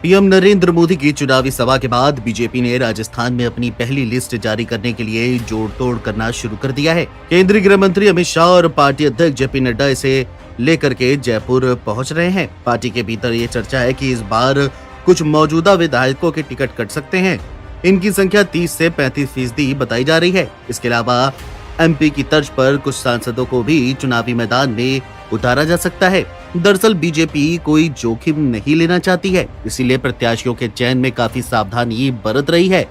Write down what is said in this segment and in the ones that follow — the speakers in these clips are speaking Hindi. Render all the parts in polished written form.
पीएम नरेंद्र मोदी की चुनावी सभा के बाद बीजेपी ने राजस्थान में अपनी पहली लिस्ट जारी करने के लिए जोड़ तोड़ करना शुरू कर दिया है। केंद्रीय गृह मंत्री अमित शाह और पार्टी अध्यक्ष जेपी नड्डा इसे लेकर के जयपुर पहुंच रहे हैं। पार्टी के भीतर ये चर्चा है कि इस बार कुछ मौजूदा विधायकों के टिकट कट सकते हैं। इनकी संख्या 30 से 35% बताई जा रही है। इसके अलावा एमपी की तर्ज पर कुछ सांसदों को भी चुनावी मैदान में उतारा जा सकता है। दरअसल बीजेपी कोई जोखिम नहीं लेना चाहती है, इसीलिए प्रत्याशियों के चयन में काफी सावधानी बरत रही है।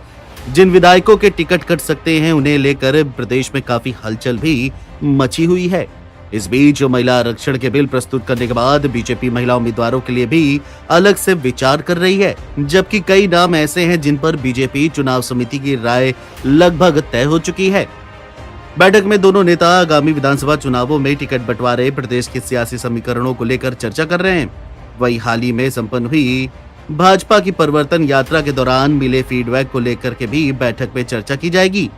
जिन विधायकों के टिकट कट सकते हैं उन्हें लेकर प्रदेश में काफी हलचल भी मची हुई है। इस बीच महिला आरक्षण के बिल प्रस्तुत करने के बाद बीजेपी महिला उम्मीदवारों के लिए भी अलग से विचार कर रही है, जबकि कई नाम ऐसे हैं जिन पर बीजेपी चुनाव समिति की राय लगभग तय हो चुकी है। बैठक में दोनों नेता आगामी विधानसभा चुनावों में टिकट बंटवारे, प्रदेश के सियासी समीकरणों को लेकर चर्चा कर रहे हैं। वहीं हाल ही में संपन्न हुई भाजपा की परिवर्तन यात्रा के दौरान मिले फीडबैक को लेकर के भी बैठक में चर्चा की जाएगी।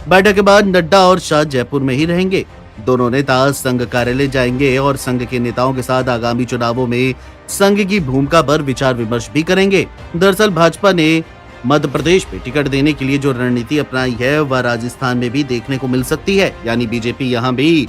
बैठक के बाद नड्डा और शाह जयपुर में ही रहेंगे। दोनों नेता संघ कार्यालय जाएंगे और संघ के नेताओं के साथ आगामी चुनावों में संघ की भूमिका पर विचार विमर्श भी करेंगे। दरअसल भाजपा ने मध्य प्रदेश में टिकट देने के लिए जो रणनीति अपनाई है वह राजस्थान में भी देखने को मिल सकती है, यानी बीजेपी यहां भी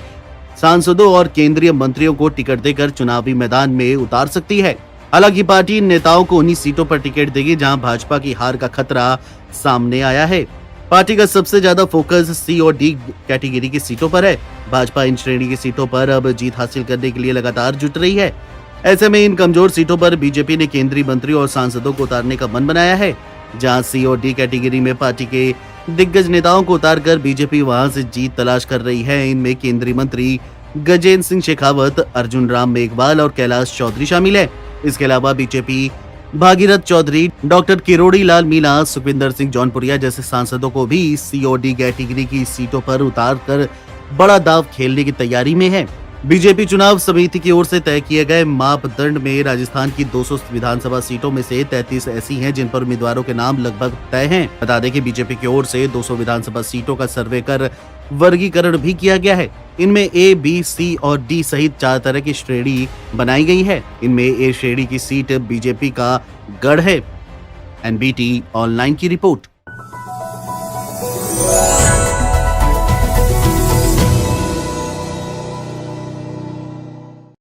सांसदों और केंद्रीय मंत्रियों को टिकट देकर चुनावी मैदान में उतार सकती है। हालांकि पार्टी इन नेताओं को उन्हीं सीटों पर टिकट देगी जहां भाजपा की हार का खतरा सामने आया है। पार्टी का सबसे ज्यादा फोकस सी और डी कैटेगरी की सीटों पर है। भाजपा इन श्रेणी की सीटों पर अब जीत हासिल करने के लिए लगातार जुट रही है। ऐसे में इन कमजोर सीटों पर बीजेपी ने केंद्रीय मंत्री और सांसदों को उतारने का मन बनाया है। जहां सी और डी कैटेगरी में पार्टी के दिग्गज नेताओं को उतारकर बीजेपी वहां से जीत तलाश कर रही है। इनमें केंद्रीय मंत्री गजेंद्र सिंह शेखावत, अर्जुन राम मेघवाल और कैलाश चौधरी शामिल है। इसके अलावा बीजेपी भागीरथ चौधरी, डॉक्टर किरोड़ी लाल मीणा, सुखविंदर सिंह जौनपुरिया जैसे सांसदों को भी सी और डी कैटेगरी की सीटों पर उतारकर बड़ा दांव खेलने की तैयारी में है। बीजेपी चुनाव समिति की ओर से तय किए गए मापदंड में राजस्थान की 200 विधानसभा सीटों में से 33 ऐसी हैं जिन पर उम्मीदवारों के नाम लगभग तय हैं। बता दें कि बीजेपी की ओर से 200 विधानसभा सीटों का सर्वे कर वर्गीकरण भी किया गया है। इनमें ए, बी, सी और डी सहित 4 तरह की श्रेणी बनाई गई है। इनमें ए श्रेणी की सीट बीजेपी का गढ़ है। एनबीटी ऑनलाइन की रिपोर्ट।